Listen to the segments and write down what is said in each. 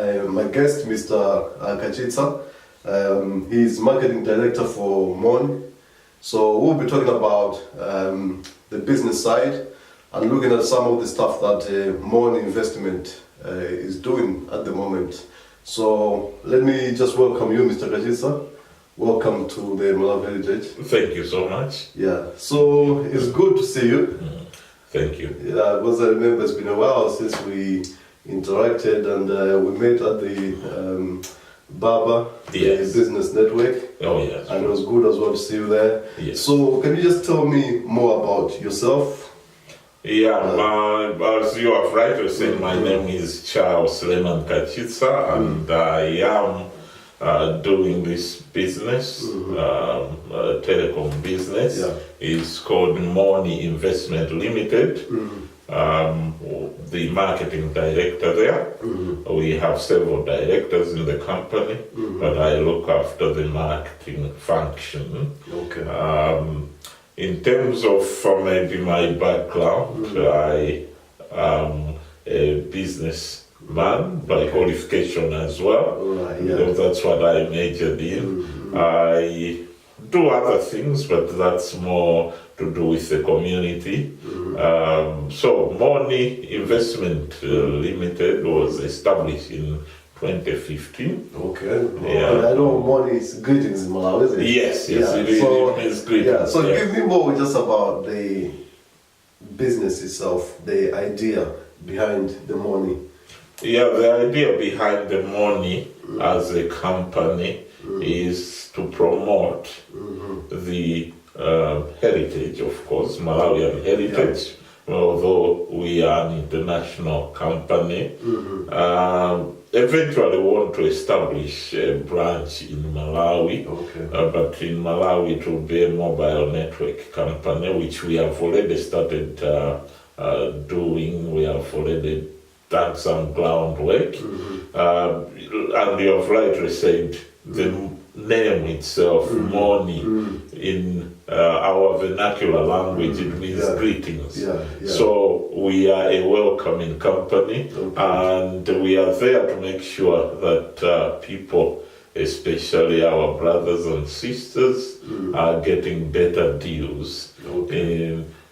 my guest, Mr. Kachitsa. He's marketing director for Moni. So we'll be talking about the business side and looking at some of the stuff that Moni Investment is doing at the moment. So let me just welcome you, Mr. Kachitsa. Welcome to the Malawian Heritage. Thank you so much. Yeah, so it's good to see you. Thank you. Yeah, because I remember it's been a while since we interacted and we met at the Baba Yes. the Business Network. Oh, yes. And it was good as well to see you there. Yes. So can you just tell me more about yourself? Yeah, as you have rightly said, my name is Charles Kachitsa, and I am doing this business, telecom business. Yeah. It's called Moni Investment Limited. The marketing director there. We have several directors in the company, but I look after the marketing function. Okay. In terms of maybe my background, I am a businessman by qualification as well. Right, yeah. Because that's what I majored in. I do other things, but that's more to do with the community. So Moni Investment Limited was established in 2015. Okay. Yeah. I know money is greetings in Malawi, isn't it? Yes, Yeah. it is great. Yeah. So give me more just about the business itself, the idea behind the Moni. Yeah, the idea behind the Moni as a company is to promote the heritage, of course, Malawian heritage. Although we are an international company, eventually want to establish a branch in Malawi. Okay. But in Malawi it will be a mobile network company, which we have already started doing. We have already done some groundwork. And you have rightly said the name itself, Moni, in our vernacular language, it means greetings. Yeah. So we are a welcoming company, and we are there to make sure that people, especially our brothers and sisters, are getting better deals.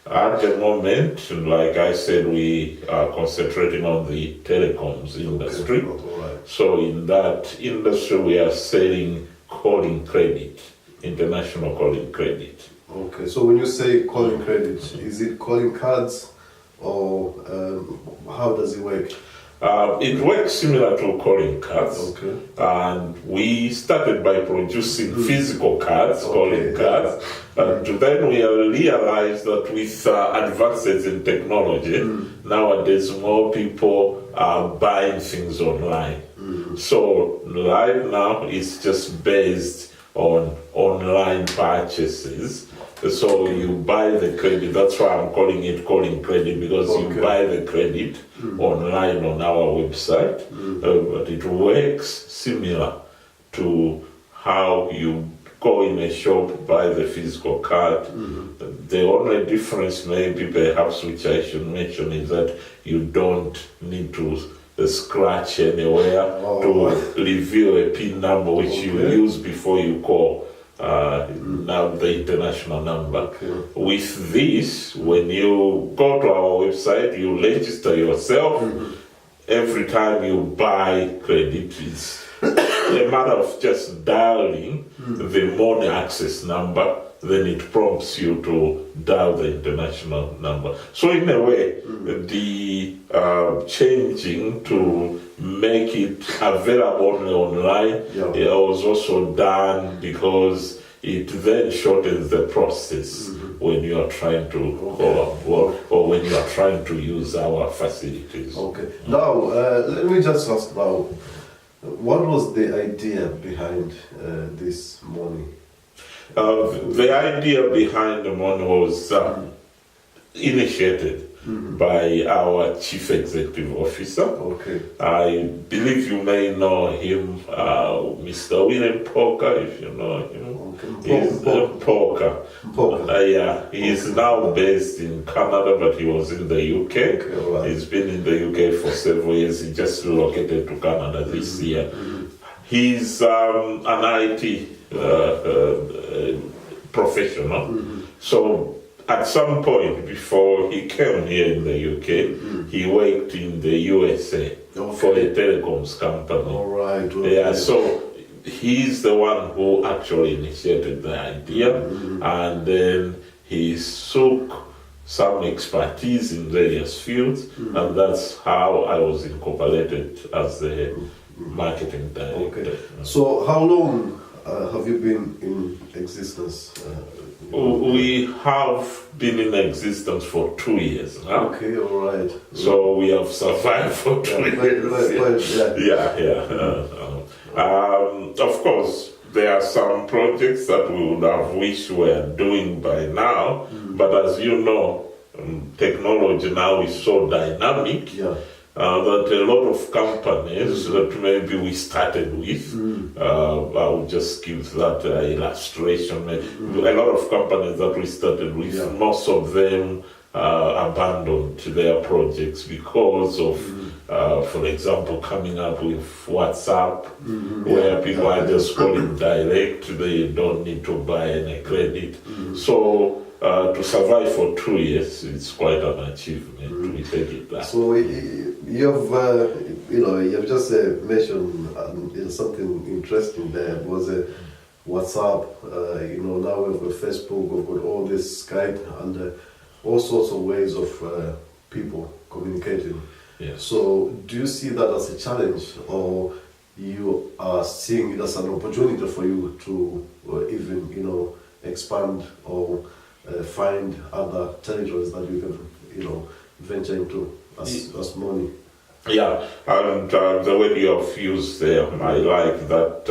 At the moment, like I said, we are concentrating on the telecoms industry. Right. So in that industry, we are selling calling credit, international calling credit. Okay, so when you say calling credit, is it calling cards or how does it work? It works similar to calling cards. Okay. And we started by producing physical cards, calling cards. And then we realized that with advances in technology, nowadays more people are buying things online. So right now it's just based on online purchases. So you buy the credit, that's why I'm calling it calling credit, because you buy the credit online on our website, but it works similar to how you go in a shop, buy the physical card. The only difference maybe perhaps which I should mention is that you don't need to scratch anywhere to reveal a PIN number which you use before you call now the international number. With this, when you go to our website, you register yourself. Every time you buy credit, it's a matter of just dialing the Moni access number, then it prompts you to dial the international number. So in a way, the changing to make it available only online, it was also done because it then shortens the process when you are trying to call or when you are trying to use our facilities. Okay. Now, let me just ask now, what was the idea behind this Moni? The idea behind the Moni was initiated by our Chief Executive Officer. Okay. I believe you may know him, Mr. William Poker, if you know him. He's Poker. Yeah, he is now based in Canada, but he was in the UK. Okay, right. He's been in the UK for several years. He just relocated to Canada this year. He's an IT professional. So at some point before he came here in the UK, he worked in the USA for a telecoms company. All right. Okay. Yeah, so he's the one who actually initiated the idea, and then he took some expertise in various fields, and that's how I was incorporated as the marketing director. Okay. So how long have you been in existence? We have been in existence for 2 years now. Okay, all right. So we have survived for 2 years. Of course, there are some projects that we would have wished we were doing by now, but as you know, technology now is so dynamic that a lot of companies that maybe we started with, I'll just give that illustration. A lot of companies that we started with, most of them abandoned their projects because of, for example, coming up with WhatsApp, where people are just calling direct, they don't need to buy any credit. So to survive for 2 years, it's quite an achievement. We take it back. So you've just mentioned something interesting there. It was WhatsApp. Now we've got Facebook. We've got all this Skype and all sorts of ways of people communicating. Yes. So do you see that as a challenge, or you are seeing it as an opportunity for you to even expand or find other territories that you can venture into as Moni? Yeah, and the word you have used there, I like that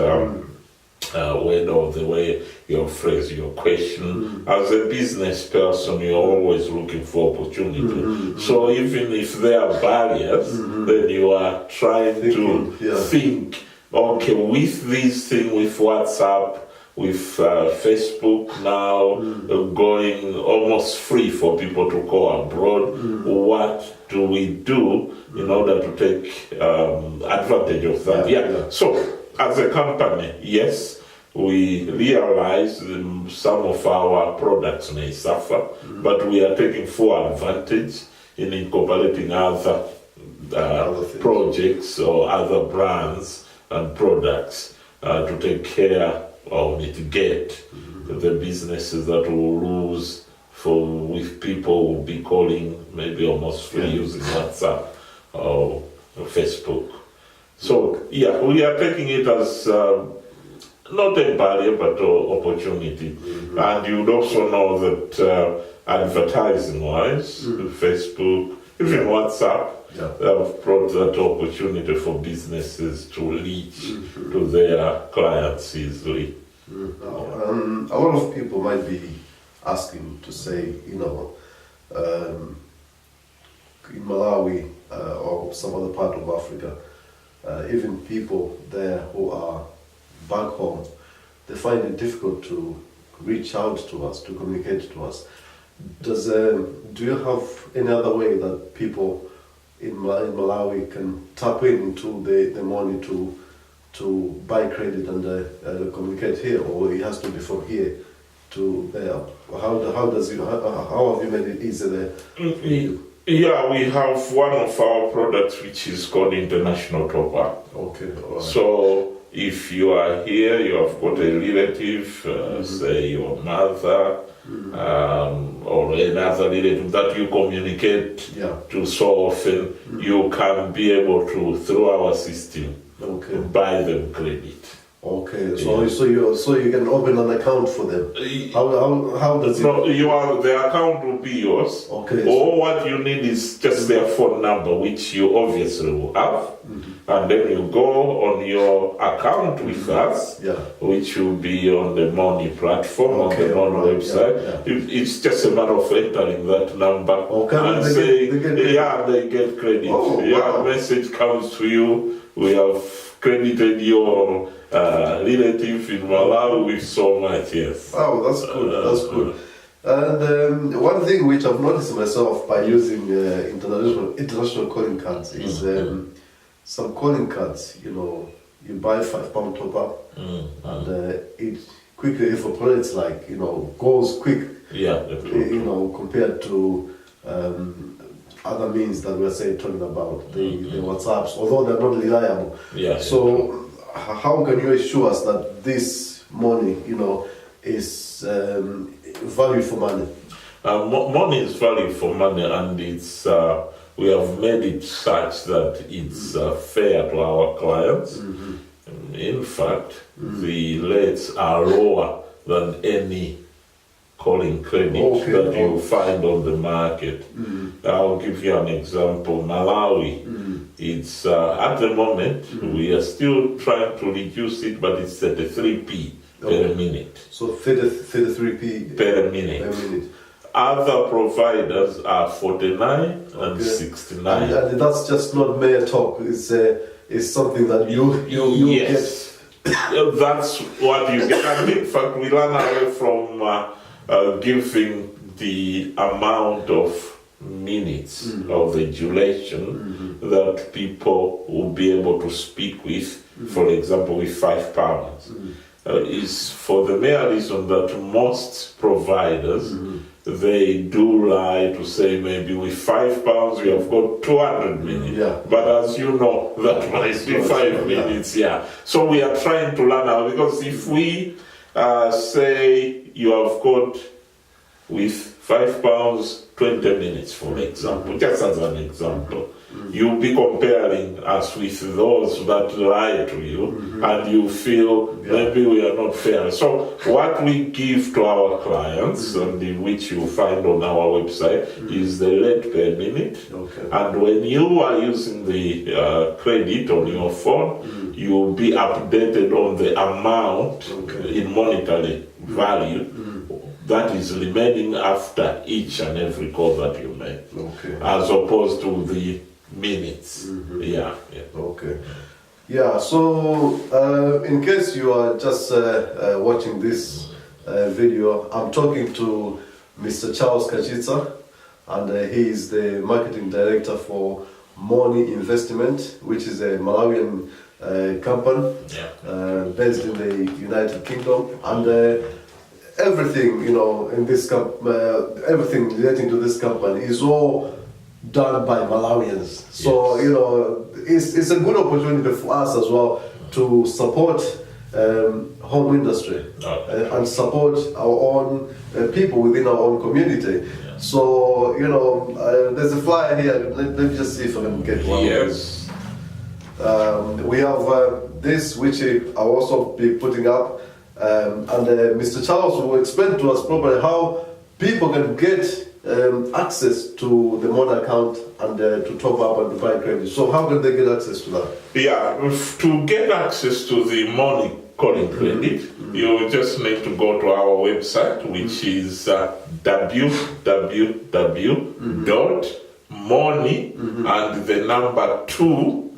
word, or the way you phrase your question. As a business person, you're always looking for opportunity. So even if there are barriers, then you are trying to think, okay, with this thing, with WhatsApp, with Facebook now going almost free for people to go abroad, what do we do in order to take advantage of that? So as a company, yes, we realize some of our products may suffer, but we are taking full advantage in incorporating other projects or other brands and products to take care or mitigate the businesses that will lose with people who will be calling maybe almost free using WhatsApp or Facebook. So we are taking it as not a barrier but an opportunity. And you would also know that advertising-wise, Facebook, even WhatsApp, have brought that opportunity for businesses to reach to their clients easily. A lot of people might be asking to say, in Malawi or some other part of Africa, even people there who are back home, they find it difficult to reach out to us, to communicate to us. Do you have any other way that people in Malawi can tap into the money to buy credit and communicate here, or it has to be from here to there? How have you made it easy there? Yeah, we have one of our products which is called International Top Up. Okay. All right. So if you are here, you have got a relative, say your mother, or another relative that you communicate to so often, you can be able to, through our system, buy them credit. Okay, so you can open an account for them. How does it? No, the account will be yours. Okay. All what you need is just their phone number, which you obviously will have. and then you go on your account with us, which will be on the Moni platform, on the Moni website. It's just a matter of entering that number and saying, they get credit. A message comes to you, we have credited your relative in Malawi with so much, yes. Oh, that's good, that's good. And one thing which I've noticed myself by using international calling cards is some calling cards, you buy £5 top up and it quickly evaporates, like, goes quick, compared to other means that we're talking about, the WhatsApps, although they're not reliable. So how can you assure us that this money, is value for money? Money is value for money, and it's we have made it such that it's fair to our clients. In fact, the rates are lower than any calling credit that you find on the market. I'll give you an example. Malawi, it's at the moment we are still trying to reduce it, but it's 33p per minute. So 33p per minute. Other providers are 49 and 69. And that's just not mere talk. It's something that you get. That's what you get. And in fact, we run away from giving the amount of minutes of the duration that people will be able to speak with, for example, with £5. Is for the mere reason that most providers, they do lie to say maybe with £5 we have got 200 minutes. But as you know, that might be 5 minutes. So we are trying to learn out, because if we say you have got with £5 20 minutes, for example, just as an example, you'll be comparing us with those that lie to you, and you feel maybe we are not fair. So what we give to our clients, and which you find on our website, is the rate per minute. And when you are using the credit on your phone, you'll be updated on the amount in monetary value that is remaining after each and every call that you make, as opposed to the minutes. So in case you are just watching this video, I'm talking to Mr. Charles Kachitsa, and he is the marketing director for Moni Investment, which is a Malawian company based in the United Kingdom, and everything in this everything relating to this company is all done by Malawians. So it's a good opportunity for us as well to support home industry and support our own people within our own community. So there's a flyer here. Let me just see if I can get one. We have this, which I'll also be putting up, and Mr. Charles will explain to us probably how people can get access to the Moni account and to top up and to buy credit. So how can they get access to that? To get access to the Moni calling credit, you just need to go to our website, which is www.moni and the number 2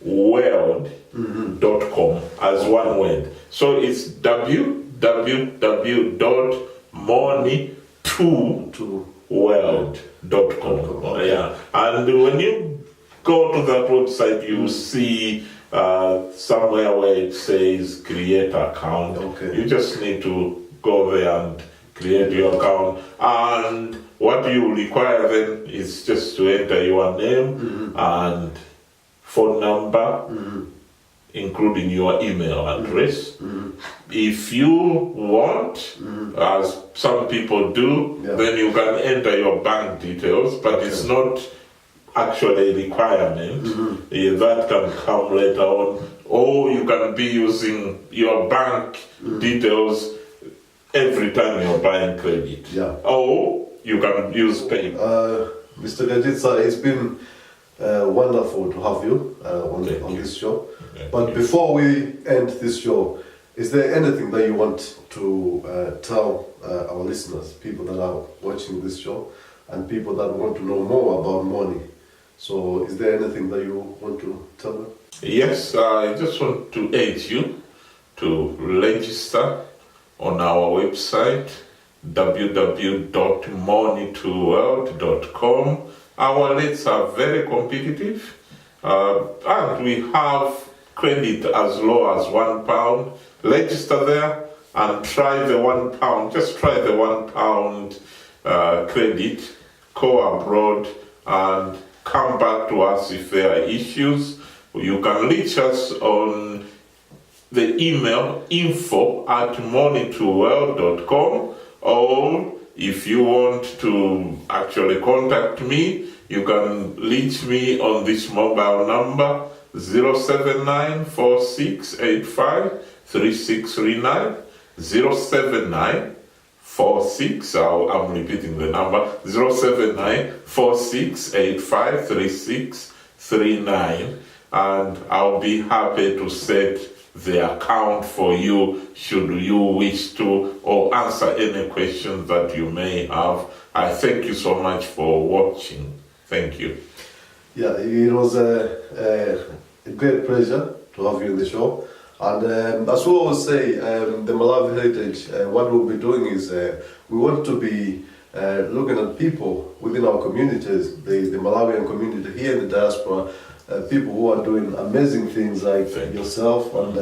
world.com as one word. So it's www.moni2world.com. And when you go to that website, you see somewhere where it says create account. You just need to go there and create your account, and what you require then is just to enter your name and phone number, including your email address. If you want, as some people do, then you can enter your bank details, but it's not actually a requirement. That can come later on, or you can be using your bank details every time you're buying credit, or you can use PayPal. Mr. Kachitsa, it's been wonderful to have you on this show. But before we end this show, is there anything that you want to tell our listeners, people that are watching this show, and people that want to know more about Moni? So, is there anything that you want to tell them? Yes, I just want to urge you to register on our website www.moni2world.com. Our rates are very competitive, and we have credit as low as £1. Register there and try the £1. Just try the £1 credit. Go abroad and come back to us if there are issues. You can reach us on the email info@moni2world.com, or if you want to actually contact me, you can reach me on this mobile number 07946853639, 07946, I'm repeating the number, 07946853639, and I'll be happy to set the account for you should you wish to, or answer any questions that you may have. I thank you so much for watching. Thank you. Yeah, it was a great pleasure to have you in the show. And as we always say, the Malawi Heritage, what we'll be doing is we want to be looking at people within our communities, the Malawian community here in the diaspora, people who are doing amazing things like yourself, and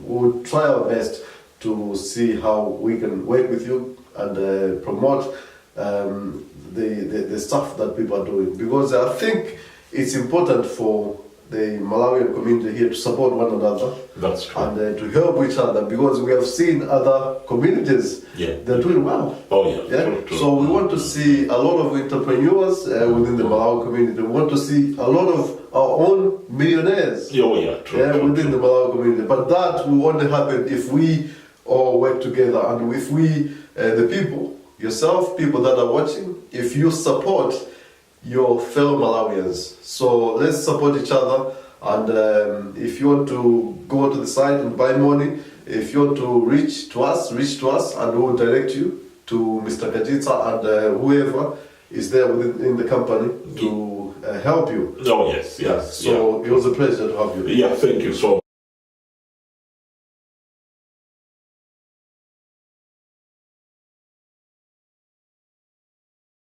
we'll try our best to see how we can work with you and promote the stuff that people are doing, because I think it's important for the Malawian community here to support one another. That's true. And to help each other, because we have seen other communities, they're doing well. Oh yeah. True. So we want to see a lot of entrepreneurs within the Malawi community. We want to see a lot of our own millionaires within the Malawi community. But that will only happen if we all work together, and if we, the people, yourself, people that are watching, if you support your fellow Malawians. So let's support each other, and if you want to go to the site and buy Moni, if you want to reach to us, and we'll direct you to Mr. Kachitsa and whoever is there within the company to help you. Oh yes. So it was a pleasure to have you. Yeah, thank you so much.